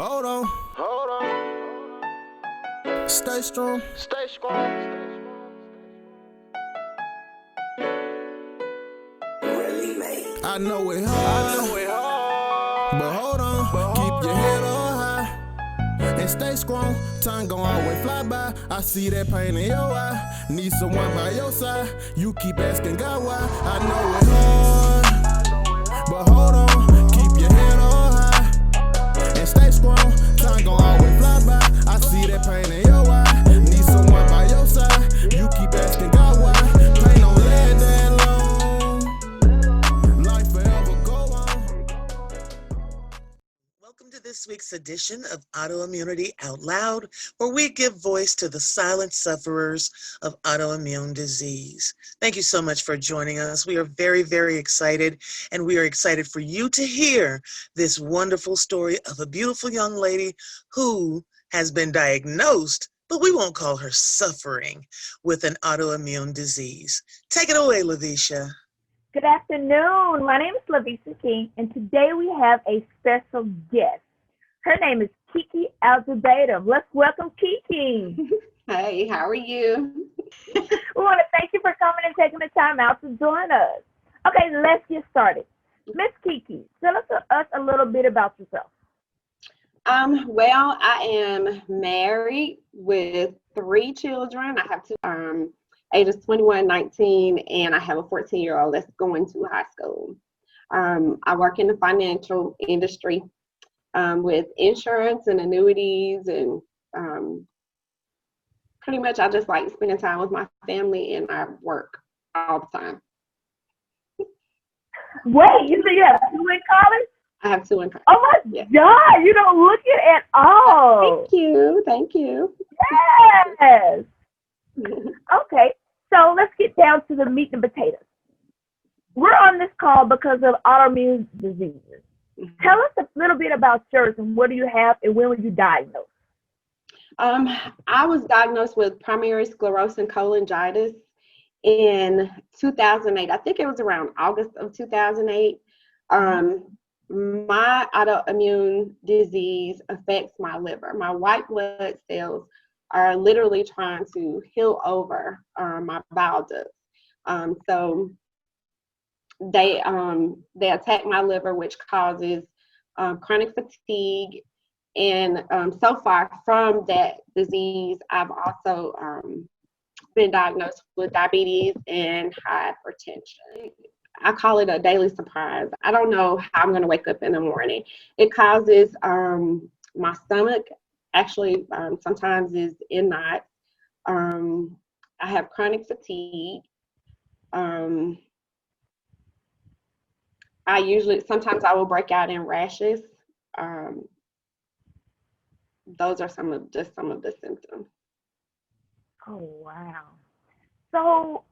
Hold on, stay strong. I know it hard, but hold on, keep your head up high and stay strong. Time gon' always fly by. I see that pain in your eye. Need someone by your side. You keep asking God why. I know it hard, but hold on, keep your head up high and stay strong. Time gon' always fly by. I see that pain in your eye. Need someone by your side. You keep asking God why. Pain don't last that long. Life forever go on. Welcome to this week's edition of Autoimmunity Out Loud, where we give voice to the silent sufferers of autoimmune disease. Thank you so much for joining us. We are very, very excited, and we are excited for you to hear this wonderful story of a beautiful young lady who has been diagnosed, but we won't call her suffering, with an autoimmune disease. Take it away, Lavsha. Good afternoon. My name is Lavsha King, and today we have a special guest. Her name is Kee Kee Ajigbeda. Let's welcome Kee Kee. Hey, how are you? We want to thank you for coming and taking the time out to join us. Okay, let's get started. Miss Kee Kee, tell us a little bit about yourself. Well, I am married with 3 children. I have 2 ages 21, 19, and I have a 14-year-old that's going to high school. I work in the financial industry with insurance and annuities, and pretty much I just like spending time with my family, and I work all the time. Wait, you said you have 2 in college? I have 2 in college. Oh my God, you don't look it at all. Thank you. Yes. Okay, so let's get down to the meat and potatoes. We're on this call because of autoimmune diseases. Tell us a little bit about yours and what do you have and when were you diagnosed? I was diagnosed with primary sclerosing cholangitis in 2008. I think it was around August of 2008. My autoimmune disease affects my liver. My white blood cells are literally trying to heal over my bile ducts. So they attack my liver, which causes chronic fatigue. And so far from that disease, I've also been diagnosed with diabetes and hypertension. I call it a daily surprise. I don't know how I'm going to wake up in the morning. It causes my stomach actually sometimes is in knots. I have chronic fatigue. Sometimes I will break out in rashes. Those are some of the symptoms. Oh, wow. So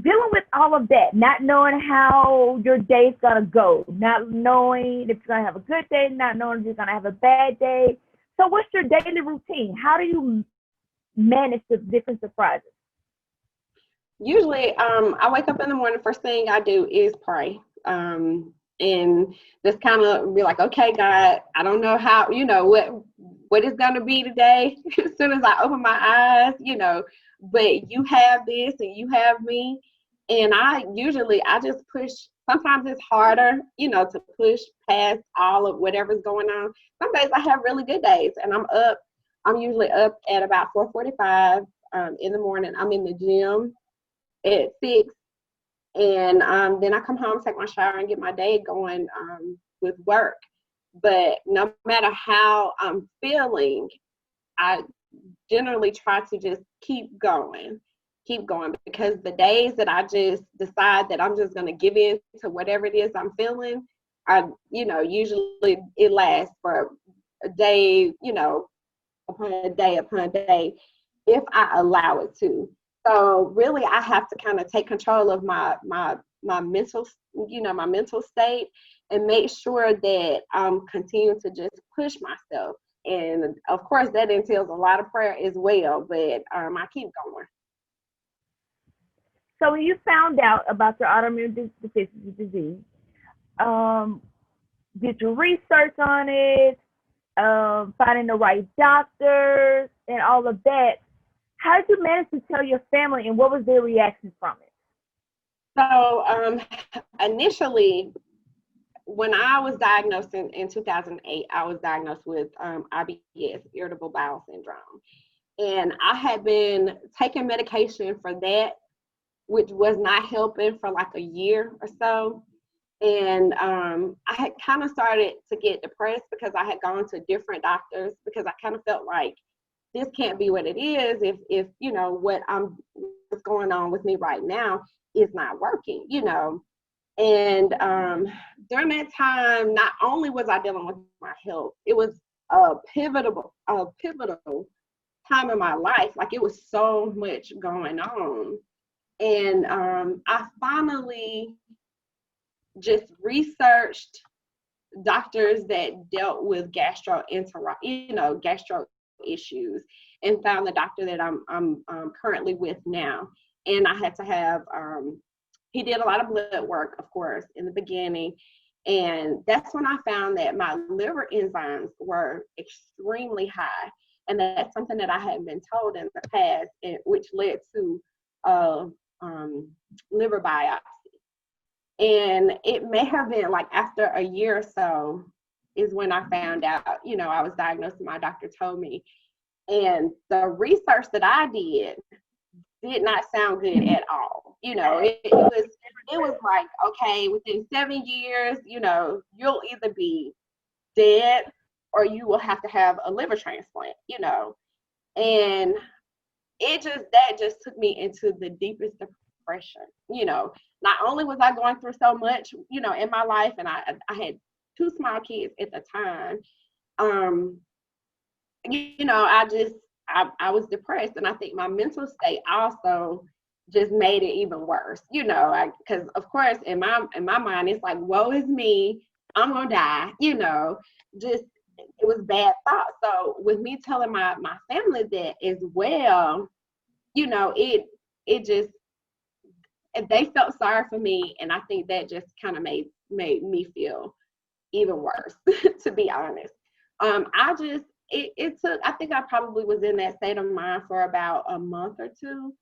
dealing with all of that, not knowing how your day's going to go, not knowing if you're going to have a good day, not knowing if you're going to have a bad day. So what's your daily routine? How do you manage the different surprises? Usually, I wake up in the morning, first thing I do is pray. And just kind of be like, okay, God, I don't know how, what it's going to be today as soon as I open my eyes, but you have this and you have me. And I just push. Sometimes it's harder, to push past all of whatever's going on. Some days I have really good days, and I'm usually up at about 4:45 in the morning. I'm in the gym at 6. And then I come home, take my shower, and get my day going with work. But no matter how I'm feeling, I generally try to just keep going, because the days that I just decide that I'm just going to give in to whatever it is I'm feeling, usually it lasts for a day, upon day, if I allow it to. So really, I have to kind of take control of my mental, my mental state, and make sure that I'm continuing to just push myself. And of course, that entails a lot of prayer as well. But I keep going. So when you found out about your autoimmune deficiency disease, did you research on it? finding the right doctors and all of that. How did you manage to tell your family, and what was their reaction from it? So initially, when I was diagnosed in 2008, I was diagnosed with IBS, irritable bowel syndrome. And I had been taking medication for that, which was not helping for like a year or so. And I had kind of started to get depressed because I had gone to different doctors, because I kind of felt like this can't be what it is if you know what's going on with me right now is not working, you know. And during that time, not only was I dealing with my health, it was a pivotal time in my life. Like, it was so much going on. And I finally just researched doctors that dealt with gastro issues, and found the doctor that I'm currently with now. And I had to have he did a lot of blood work, of course, in the beginning. And that's when I found that my liver enzymes were extremely high. And that's something that I hadn't been told in the past, which led to liver biopsy. And it may have been like after a year or so is when I found out, you know, I was diagnosed and my doctor told me. And the research that I did not sound good at all. You know, it was like, okay, within 7 years, you know, you'll either be dead or you will have to have a liver transplant, you know. And that just took me into the deepest depression. You know, not only was I going through so much, you know, in my life, and I had 2 small kids at the time, you know, I was depressed, and I think my mental state also just made it even worse, you know, because of course in my mind it's like, woe is me, I'm gonna die, you know. Just, it was bad thoughts. So with me telling my family that as well, you know, it just, they felt sorry for me, and I think that just kind of made me feel even worse, to be honest. It took, I think I probably was in that state of mind for about a month or two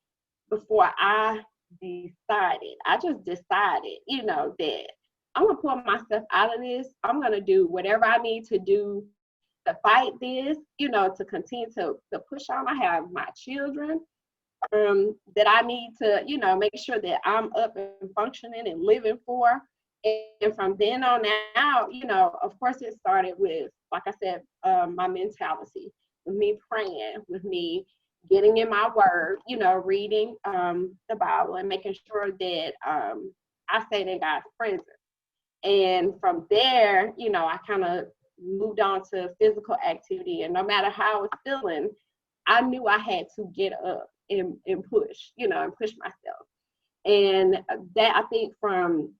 before I just decided, you know, that I'm going to pull myself out of this. I'm going to do whatever I need to do to fight this, you know, to continue to push on. I have my children that I need to, you know, make sure that I'm up and functioning and living for. And from then on out, you know, of course it started with, like I said, my mentality, with me praying, with me getting in my word, you know, reading the Bible and making sure that I stayed in God's presence. And from there, you know, I kind of moved on to physical activity. And no matter how I was feeling, I knew I had to get up and push, you know, and push myself. And that, I think from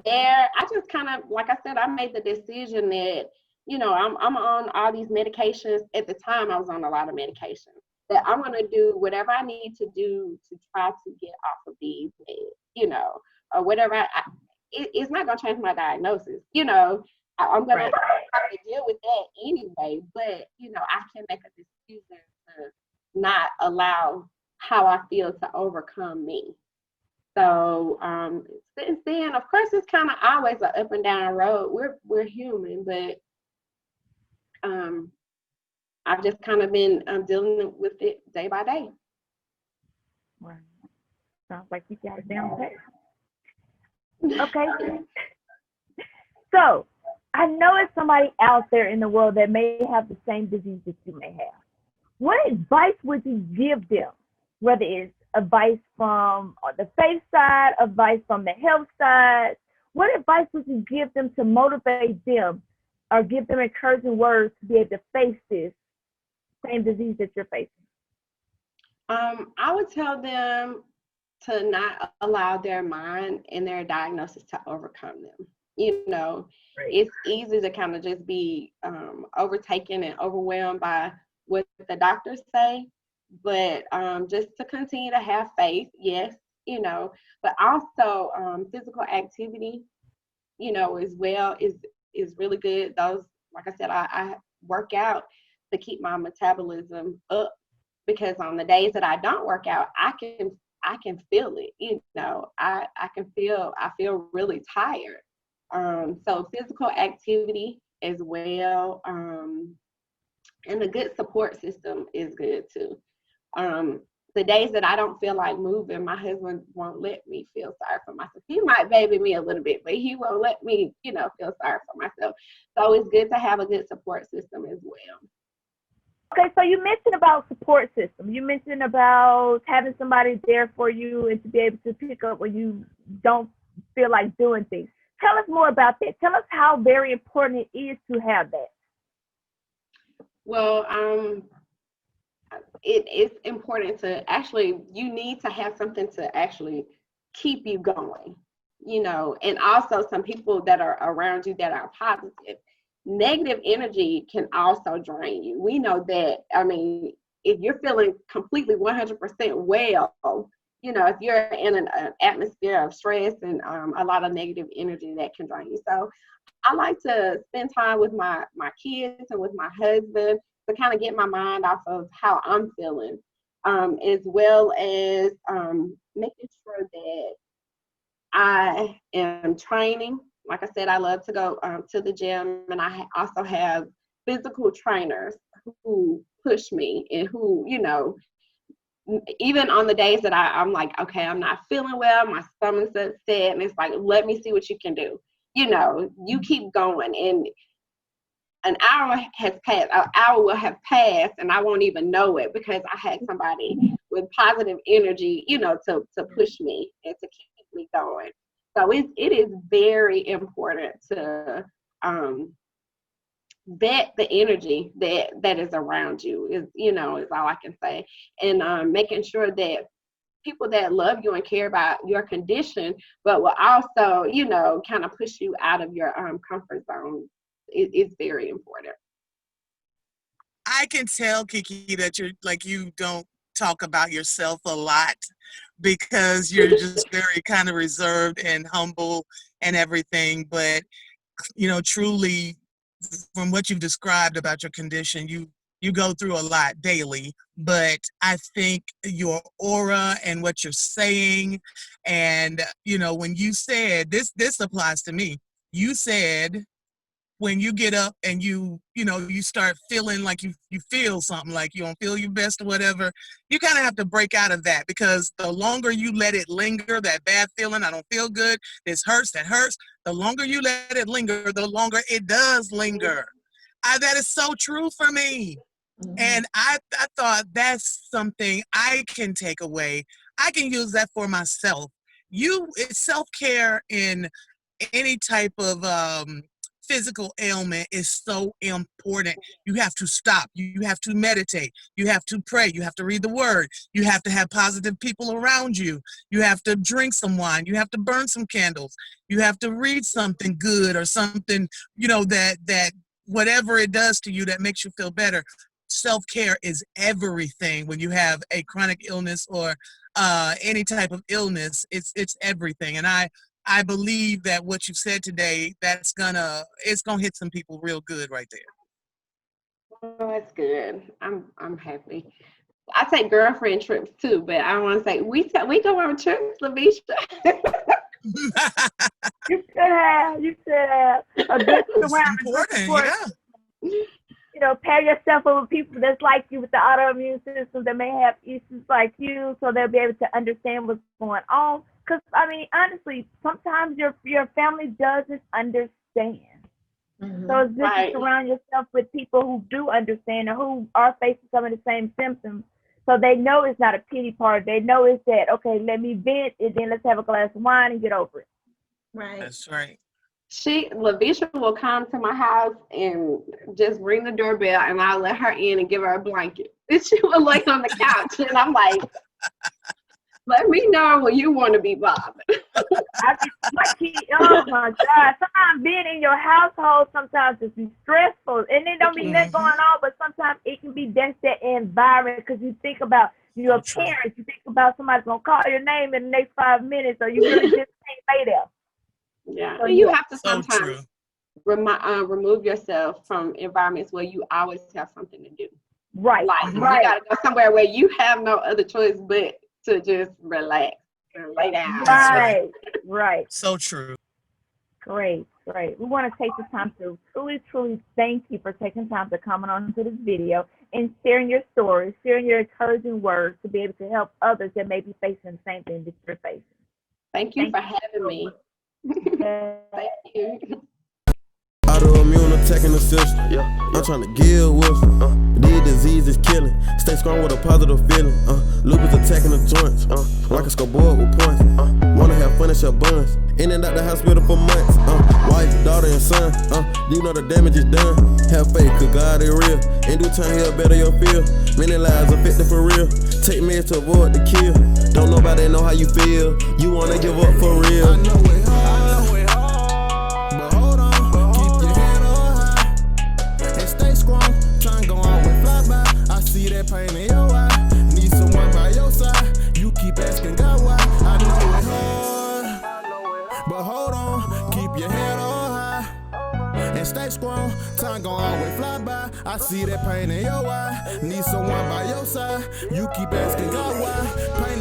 there, I just kind of, like I said, I made the decision that, you know, I'm on all these medications. At the time, I was on a lot of medications. That I'm going to do whatever I need to do to try to get off of these meds, you know, or whatever. It's not going to change my diagnosis, you know. I'm going to have to deal with that anyway. But, you know, I can make a decision to not allow how I feel to overcome me. So since then, of course, it's kind of always an up and down road. We're human, but I've just kind of been dealing with it day by day. Right. Sounds like you got it down pat. Okay. So I know it's somebody out there in the world that may have the same disease that you may have. What advice would you give them, whether it's advice from the faith side, advice from the health side? What advice would you give them to motivate them or give them encouraging words to be able to face this same disease that you're facing? I would tell them to not allow their mind and their diagnosis to overcome them. You know, right. It's easy to kind of just be overtaken and overwhelmed by what the doctors say, but just to continue to have faith, yes, you know, but also physical activity, you know, as well is really good. Those, like I said, I work out to keep my metabolism up, because on the days that I don't work out, I can feel it. You know, I feel really tired. So physical activity as well, and a good support system is good too. The days that I don't feel like moving, my husband won't let me feel sorry for myself. He might baby me a little bit, but he won't let me, you know, feel sorry for myself. So it's good to have a good support system as well. Okay, so you mentioned about support system. You mentioned about having somebody there for you and to be able to pick up when you don't feel like doing things. Tell us more about that. Tell us how very important it is to have that. Well, it is important to actually, you need to have something to actually keep you going, you know, and also some people that are around you that are positive. Negative energy can also drain you. We know that. I mean, if you're feeling completely 100% well, you know, if you're in an atmosphere of stress and a lot of negative energy, that can drain you. So I like to spend time with my kids and with my husband to kind of get my mind off of how I'm feeling, as well as making sure that I am training. Like I said, I love to go to the gym, and I also have physical trainers who push me and who, you know, even on the days that I'm like, okay, I'm not feeling well, my stomach's upset, and it's like, let me see what you can do. You know, you keep going, and an hour has passed, an hour will have passed, and I won't even know it because I had somebody with positive energy, you know, to push me and to keep me going. So it is very important to vet the energy that is around you, is, you know, is all I can say. And making sure that people that love you and care about your condition, but will also, you know, kind of push you out of your comfort zone, is very important. I can tell, Kee Kee, that you don't talk about yourself a lot because you're just very kind of reserved and humble and everything. But, you know, truly, from what you've described about your condition, you go through a lot daily. But I think your aura and what you're saying, and, you know, when you said, this applies to me, you said, when you get up and you know, you start feeling like you feel something, like you don't feel your best or whatever, you kind of have to break out of that, because the longer you let it linger, that bad feeling, I don't feel good, this hurts, that hurts, the longer you let it linger, the longer it does linger. That is so true for me. And I thought that's something I can take away. I can use that for myself. It's self-care in any type of physical ailment is so important. You have to stop. You have to meditate. You have to pray. You have to read the word. You have to have positive people around you. You have to drink some wine. You have to burn some candles. You have to read something good or something, you know, that whatever it does to you that makes you feel better. Self-care is everything. When you have a chronic illness or any type of illness, it's everything. And I believe that what you said today, it's gonna hit some people real good right there. Oh, that's good. I'm happy. I take girlfriend trips too, but I want to say we go on trips, Lavsha. You should have a good surrounding. Important, yeah. You know, pair yourself up with people that's like you with the autoimmune system that may have issues like you, so they'll be able to understand what's going on. Because, I mean, honestly, sometimes your family doesn't understand. So it's good to surround yourself with people who do understand and who are facing some of the same symptoms. So they know it's not a pity party. They know it's that, okay, let me vent, and then let's have a glass of wine and get over it. Right. That's right. Lavsha will come to my house and just ring the doorbell, and I'll let her in and give her a blanket. And she will lay on the couch, and I'm like, let me know when you want to be bothered. Oh my God. Sometimes being in your household sometimes it's be stressful. And it don't mean nothing going on, but sometimes it can be just that environment, because you think about your parents, you think about somebody's going to call your name in the next 5 minutes, or you really just can't lay there. Yeah, so you have to sometimes remove yourself from environments where you always have something to do. Right. Like Right. you gotta go somewhere where you have no other choice but to just relax and lay down. Right. Right. So true. Great. Great. We want to take the time to truly thank you for taking time to comment on to this video and sharing your stories, sharing your encouraging words to be able to help others that may be facing the same thing that you're facing. Thank you for having me. Thank you. Autoimmune attacking the system. I'm trying to give wisdom. These diseases killing. Stay strong with a positive feeling. Lupus attacking the joints. Like a scoreboard with points. Wanna have fun at your buns. In and out the hospital for months. Wife, daughter, and son. You know the damage is done. Have faith, cause God is real. In due time, he'll better your feel. Many lives affected for real. Take meds to avoid the kill. Don't nobody know how you feel. You wanna give up for real. I know it hard. But hold on. Keep your head on high. And stay strong. Time gon' always fly by. I see that pain in your eye. Need someone by your side. You keep asking God why. I know it hard. But hold on. Keep your head on high. And stay strong, time gon' always fly by. I see that pain in your eye. Need someone by your side. You keep asking God why. Pain